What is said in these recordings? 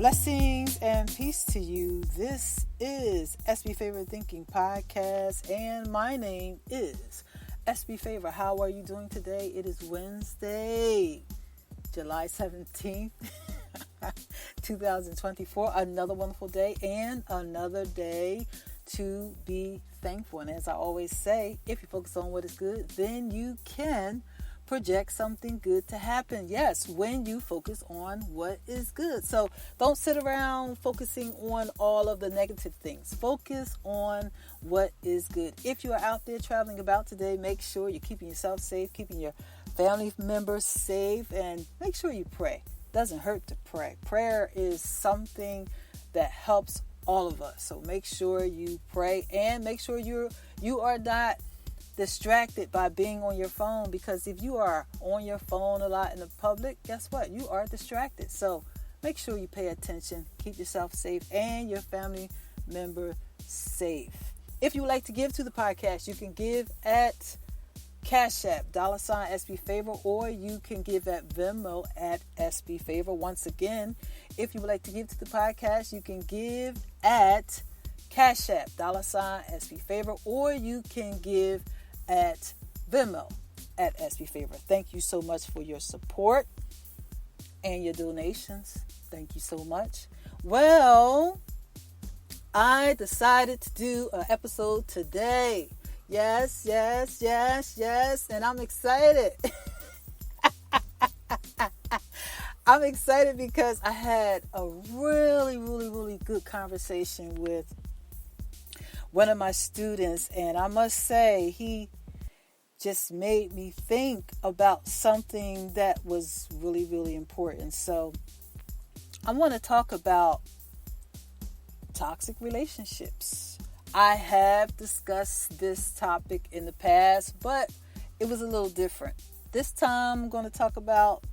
Blessings and peace to you. This is SB Favorite Thinking Podcast, and my name is SB Favor. How are you doing today? It is Wednesday, July 17th, 2024. Another wonderful day and another day to be thankful. And as I always say, if you focus on what is good, then you can project something good to happen. Yes, when you focus on what is good. So don't sit around focusing on all of the negative things. Focus on what is good. If you are out there traveling about today, make sure you're keeping yourself safe, keeping your family members safe, and make sure you pray. Doesn't hurt to pray. Prayer is something that helps all of us. So make sure you pray and make sure you are not distracted by being on your phone, because if you are on your phone a lot in the public, guess what? You are distracted. So make sure you pay attention, keep yourself safe and your family member safe. If you would like to give to the podcast, you can give at Cash App, $SB Favor, or you can give at Venmo at SB Favor. Once again, if you would like to give to the podcast, you can give at Cash App, $SB Favor, or you can give at Venmo at SB Favor. Thank you so much for your support and your donations. Thank you so much. Well, I decided to do an episode today. Yes. And I'm excited. I'm excited because I had a really good conversation with one of my students, and I must say he just made me think about something that was really important. So I want to talk about toxic relationships. I have discussed this topic in the past, but it was a little different. This time I'm going to talk about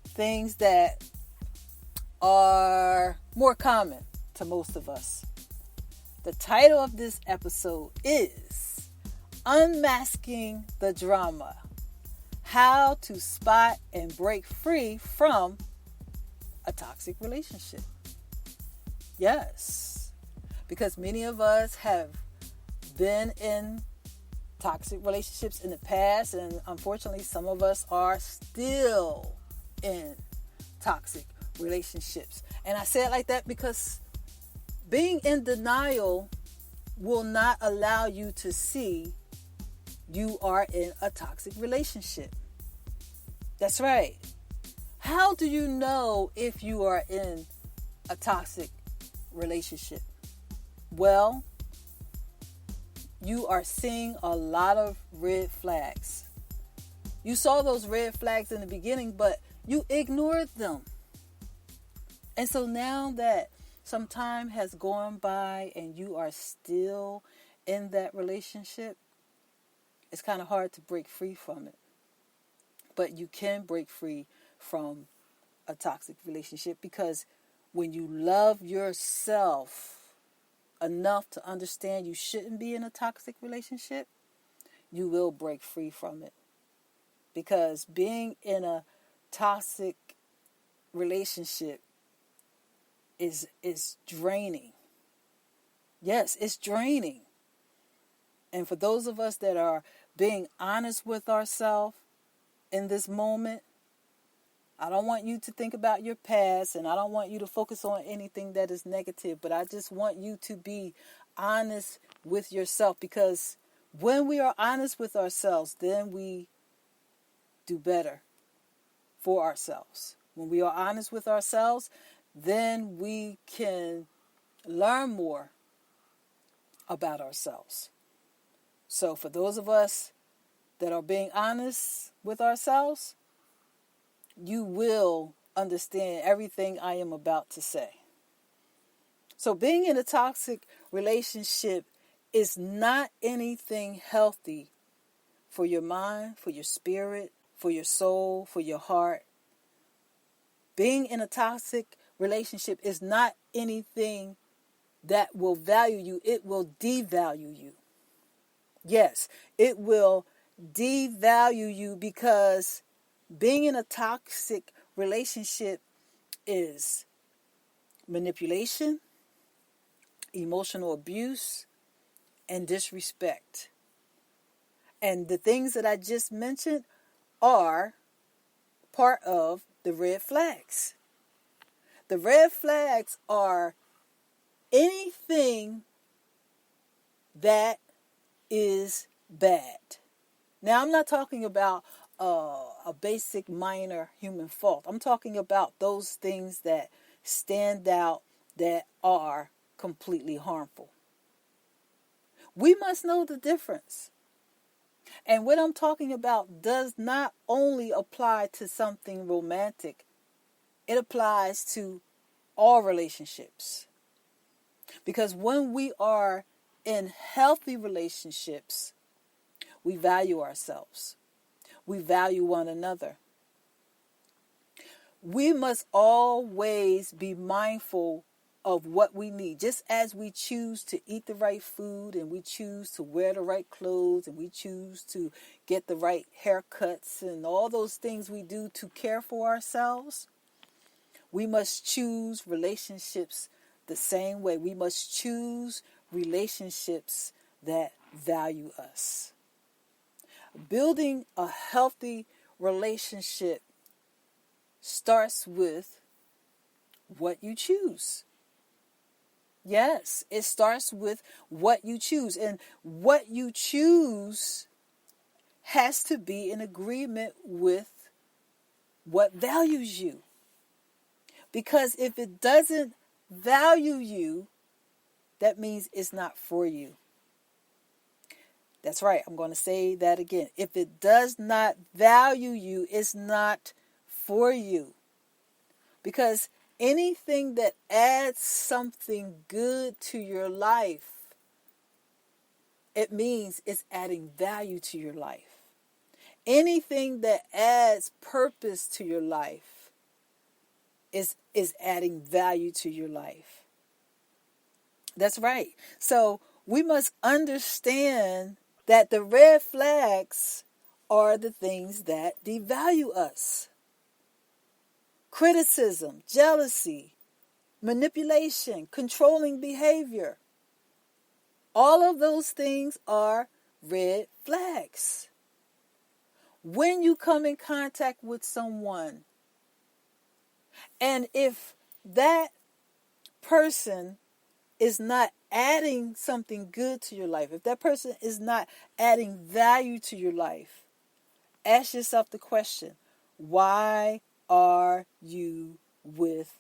things that are more common to most of us. The title of this episode is Unmasking the Drama: How to Spot and Break Free from a Toxic Relationship. Yes, because many of us have been in toxic relationships in the past, and unfortunately some of us are still in toxic relationships. And I say it like that because being in denial will not allow you to see you are in a toxic relationship. That's right. How do you know if you are in a toxic relationship? Well, you are seeing a lot of red flags. You saw those red flags in the beginning, but you ignored them. And so now that some time has gone by and you are still in that relationship, it's kind of hard to break free from it. But you can break free from a toxic relationship, because when you love yourself enough to understand you shouldn't be in a toxic relationship, you will break free from it. Because being in a toxic relationship is draining. Yes, it's draining. And for those of us that are being honest with ourselves in this moment, I don't want you to think about your past, and I don't want you to focus on anything that is negative, but I just want you to be honest with yourself, because when we are honest with ourselves, then we do better for ourselves. When we are honest with ourselves, then we can learn more about ourselves. So for those of us that are being honest with ourselves, you will understand everything I am about to say. So being in a toxic relationship is not anything healthy for your mind, for your spirit, for your soul, for your heart. Being in a toxic relationship is not anything that will value you. It will devalue you. Yes, it will devalue you, because being in a toxic relationship is manipulation, emotional abuse, and disrespect. And the things that I just mentioned are part of the red flags. The red flags are anything that is bad. Now, I'm not talking about a basic minor human fault. I'm talking about those things that stand out that are completely harmful. We must know the difference. And what I'm talking about does not only apply to something romantic, it applies to all relationships. Because when we are in healthy relationships, we value ourselves. We value one another. We must always be mindful of what we need. Just as we choose to eat the right food, and we choose to wear the right clothes, and we choose to get the right haircuts, and all those things we do to care for ourselves, we must choose relationships the same way. We must choose relationships that value us. Building a healthy relationship starts with what you choose. Yes, it starts with what you choose. And what you choose has to be in agreement with what values you. Because if it doesn't value you, that means it's not for you. That's right. I'm going to say that again. If it does not value you, it's not for you. Because anything that adds something good to your life, it means it's adding value to your life. Anything that adds purpose to your life is adding value to your life. That's right. So we must understand that the red flags are the things that devalue us. Criticism, jealousy, manipulation, controlling behavior. All of those things are red flags. When you come in contact with someone, and if that person is not adding something good to your life, if that person is not adding value to your life, ask yourself the question, why are you with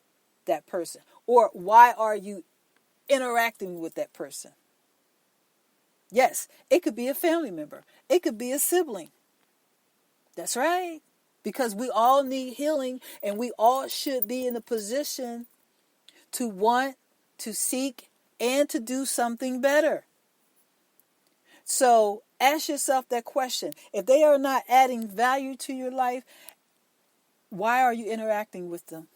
that person? Or why are you interacting with that person? Yes, it could be a family member. It could be a sibling. That's right. Because we all need healing, and we all should be in a position to want, to seek, and to do something better. So ask yourself that question. If they are not adding value to your life, why are you interacting with them?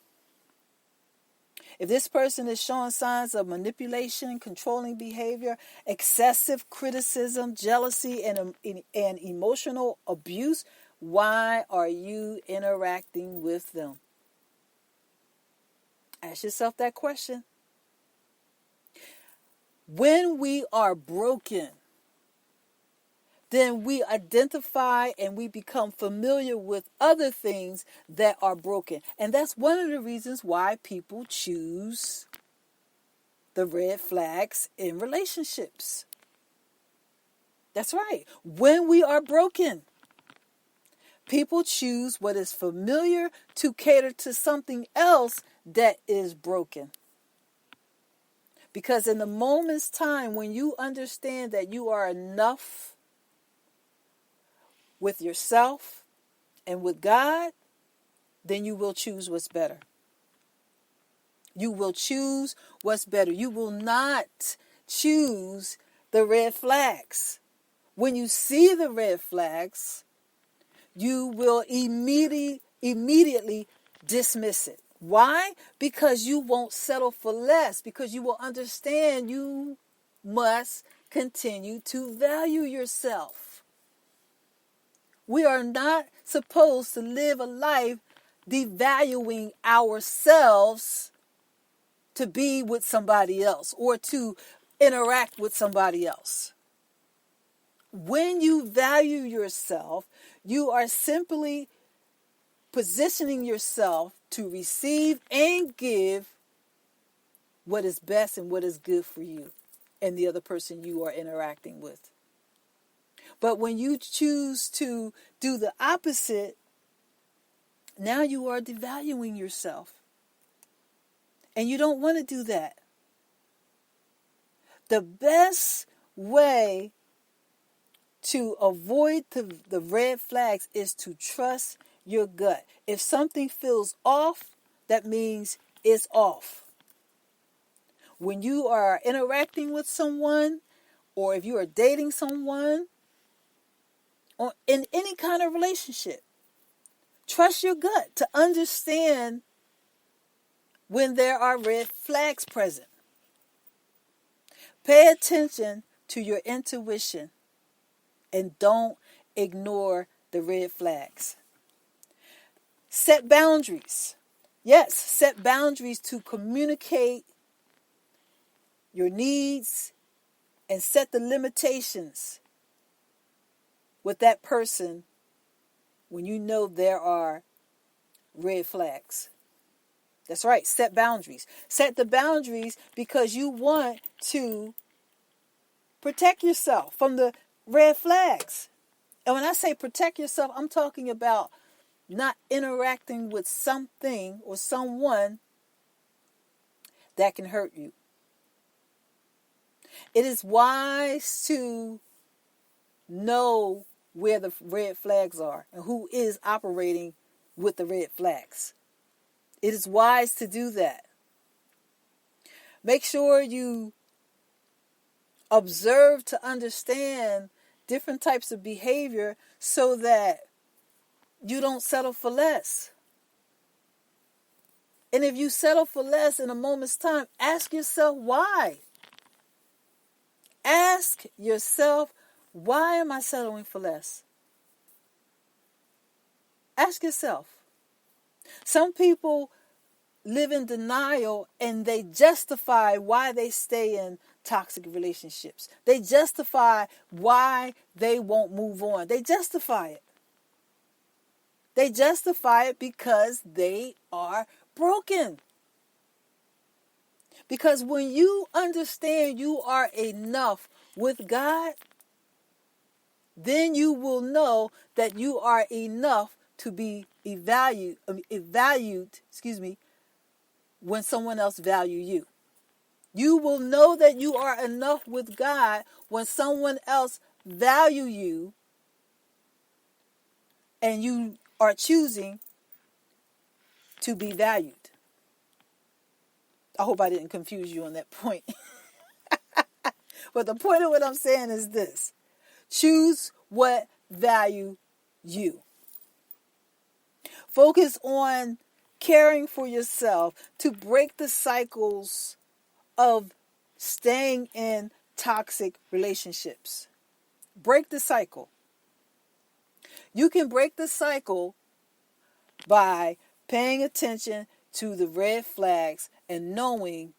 If this person is showing signs of manipulation, controlling behavior, excessive criticism, jealousy, and emotional abuse, why are you interacting with them? Ask yourself that question. When we are broken, then we identify and we become familiar with other things that are broken. And that's one of the reasons why people choose the red flags in relationships. That's right. When we are broken, people choose what is familiar to cater to something else that is broken. Because in the moment's time when you understand that you are enough with yourself and with God, then you will choose what's better. You will choose what's better. You will not choose the red flags. When you see the red flags, you will immediately dismiss it. Why? Because you won't settle for less. Because you will understand you must continue to value yourself. We are not supposed to live a life devaluing ourselves to be with somebody else or to interact with somebody else. When you value yourself, you are simply positioning yourself to receive and give what is best and what is good for you and the other person you are interacting with. But when you choose to do the opposite, now you are devaluing yourself. And you don't want to do that. The best way to avoid the red flags is to trust your gut. If something feels off, that means it's off. When you are interacting with someone, or if you are dating someone, or in any kind of relationship, trust your gut to understand when there are red flags present. Pay attention to your intuition and don't ignore the red flags. Set boundaries. Yes, set boundaries to communicate your needs and set the limitations with that person when you know there are red flags. That's right, set boundaries. Set the boundaries because you want to protect yourself from the red flags. And when I say protect yourself, I'm talking about not interacting with something or someone that can hurt you. It is wise to know where the red flags are and who is operating with the red flags. It is wise to do that. Make sure you observe to understand different types of behavior so that you don't settle for less. And if you settle for less in a moment's time, ask yourself why. Ask yourself, why am I settling for less? Ask yourself. Some people live in denial and they justify why they stay in toxic relationships. They justify why they won't move on. They justify it. They justify it because they are broken. Because when you understand you are enough with God, then you will know that you are enough to be valued, when someone else values you. You will know that you are enough with God when someone else values you and you are choosing to be valued. I hope I didn't confuse you on that point. But the point of what I'm saying is this. Choose what value you. Focus on caring for yourself to break the cycles of staying in toxic relationships. Break the cycle. You can break the cycle by paying attention to the red flags and knowing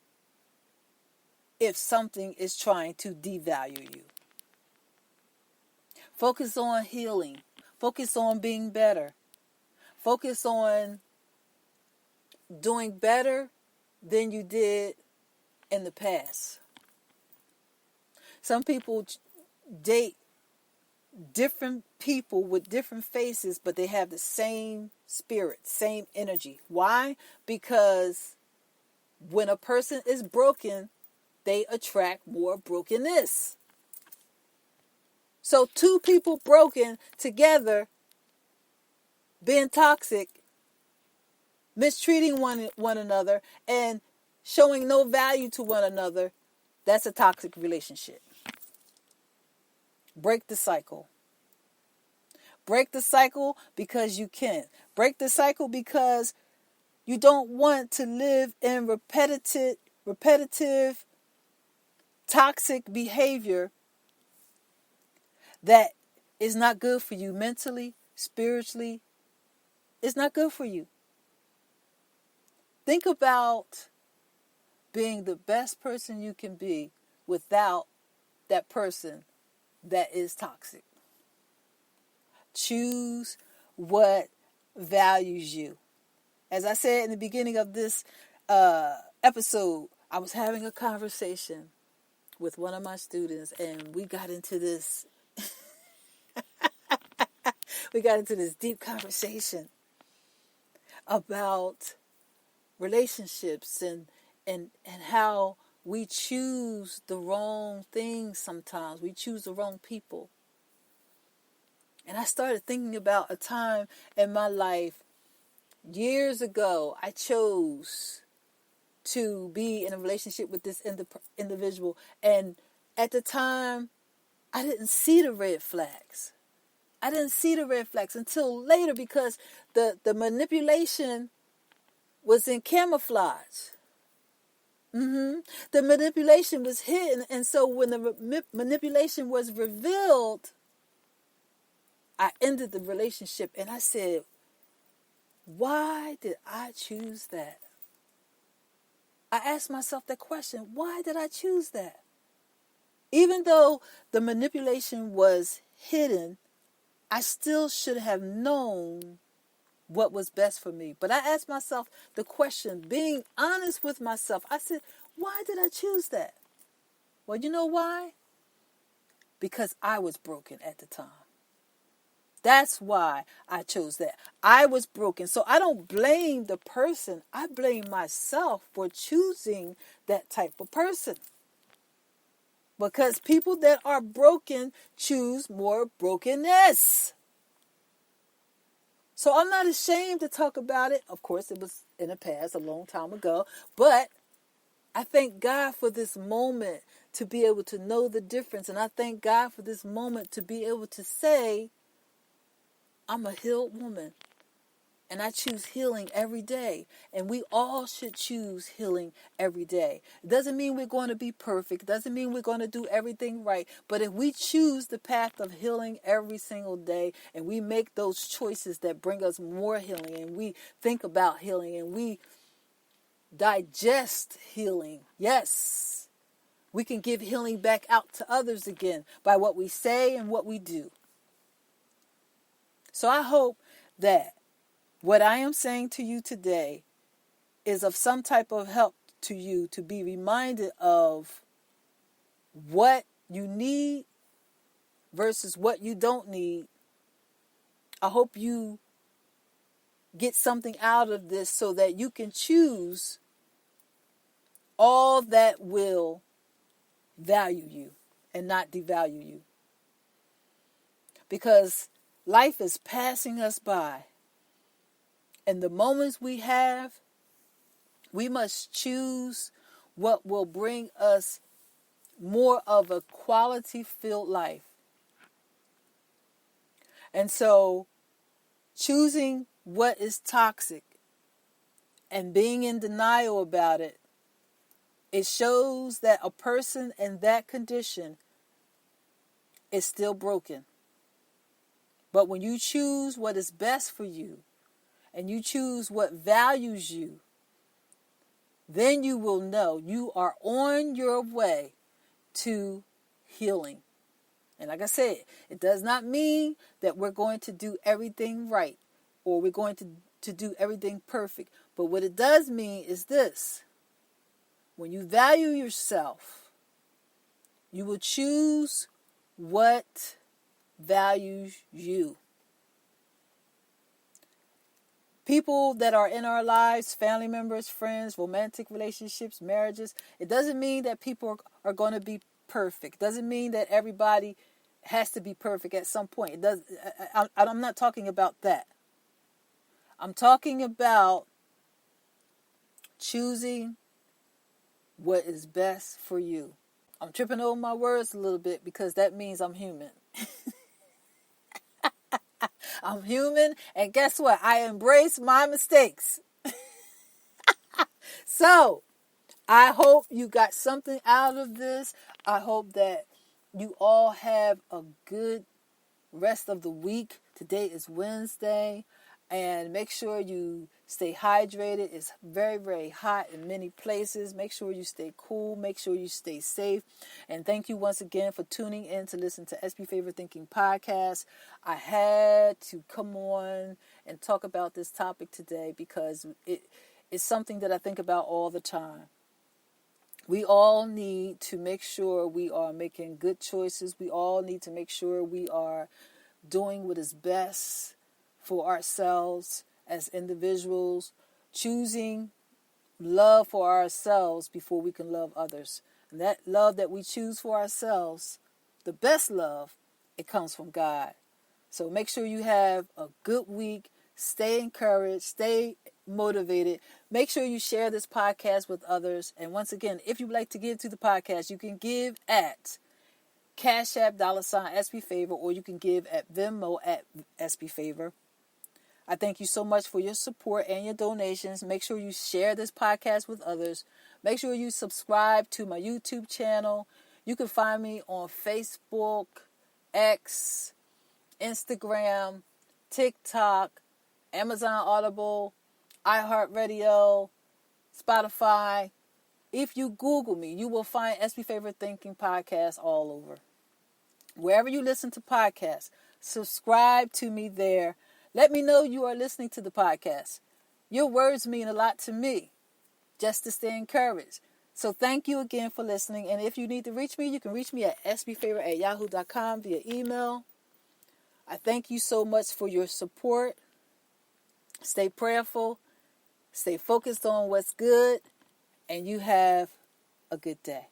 if something is trying to devalue you. Focus on healing. Focus on being better. Focus on doing better than you did in the past. Some people date different people with different faces, but they have the same spirit, same energy. Why? Because when a person is broken, they attract more brokenness. So two people broken together, being toxic, mistreating one another, and showing no value to one another, that's a toxic relationship. Break the cycle. Break the cycle because you can. Break the cycle because you don't want to live in repetitive, toxic behavior that is not good for you mentally, spiritually. It's not good for you. Think about being the best person you can be without that person that is toxic. Choose what values you. As I said in the beginning of this episode, I was having a conversation with one of my students, and we got into this deep conversation about relationships and how we choose the wrong things sometimes. We choose the wrong people. And I started thinking about a time in my life years ago. I chose to be in a relationship with this individual. And at the time, I didn't see the red flags. I didn't see the red flags until later, because the manipulation was in camouflage. The manipulation was hidden. And so when the manipulation was revealed, I ended the relationship. And I said, why did I choose that? I asked myself that question. Why did I choose that? Even though the manipulation was hidden, I still should have known what was best for me. But I asked myself the question, being honest with myself. I said, why did I choose that? Well, you know why? Because I was broken at the time. That's why I chose that. I was broken. So I don't blame the person. I blame myself for choosing that type of person. Because people that are broken choose more brokenness. So I'm not ashamed to talk about it. Of course, it was in the past, a long time ago. But I thank God for this moment to be able to know the difference. And I thank God for this moment to be able to say, I'm a healed woman. And I choose healing every day. And we all should choose healing every day. It doesn't mean we're going to be perfect. It doesn't mean we're going to do everything right. But if we choose the path of healing every single day, and we make those choices that bring us more healing, and we think about healing, and we digest healing, yes, we can give healing back out to others again by what we say and what we do. So I hope that what I am saying to you today is of some type of help to you, to be reminded of what you need versus what you don't need. I hope you get something out of this so that you can choose all that will value you and not devalue you. Because life is passing us by. And the moments we have, we must choose what will bring us more of a quality-filled life. And so, choosing what is toxic and being in denial about it, it shows that a person in that condition is still broken. But when you choose what is best for you, and you choose what values you, then you will know you are on your way to healing. And like I said, it does not mean that we're going to do everything right or we're going to do everything perfect. But what it does mean is this. When you value yourself, you will choose what values you. People that are in our lives, family members, friends, romantic relationships, marriages, it doesn't mean that people are going to be perfect. It doesn't mean that everybody has to be perfect at some point. It does. I'm not talking about that. I'm talking about choosing what is best for you. I'm tripping over my words a little bit because that means I'm human. I'm human, and guess what? I embrace my mistakes. So, I hope you got something out of this. I hope that you all have a good rest of the week. Today is Wednesday. And make sure you stay hydrated. It's very, very hot in many places. Make sure you stay cool. Make sure you stay safe. And thank you once again for tuning in to listen to SB Favorite Thinking Podcast. I had to come on and talk about this topic today because it's something that I think about all the time. We all need to make sure we are making good choices. We all need to make sure we are doing what is best for ourselves as individuals, choosing love for ourselves before we can love others. And that love that we choose for ourselves, the best love, it comes from God. So make sure you have a good week. Stay encouraged. Stay motivated. Make sure you share this podcast with others. And once again, if you'd like to give to the podcast, you can give at Cash App $SB Favor, or you can give at Venmo at SB Favor. I thank you so much for your support and your donations. Make sure you share this podcast with others. Make sure you subscribe to my YouTube channel. You can find me on Facebook, X, Instagram, TikTok, Amazon Audible, iHeartRadio, Spotify. If you Google me, you will find SB Favorite Thinking Podcast all over. Wherever you listen to podcasts, subscribe to me there. Let me know you are listening to the podcast. Your words mean a lot to me, just to stay encouraged. So thank you again for listening. And if you need to reach me, you can reach me at sbfavor@yahoo.com via email. I thank you so much for your support. Stay prayerful. Stay focused on what's good. And you have a good day.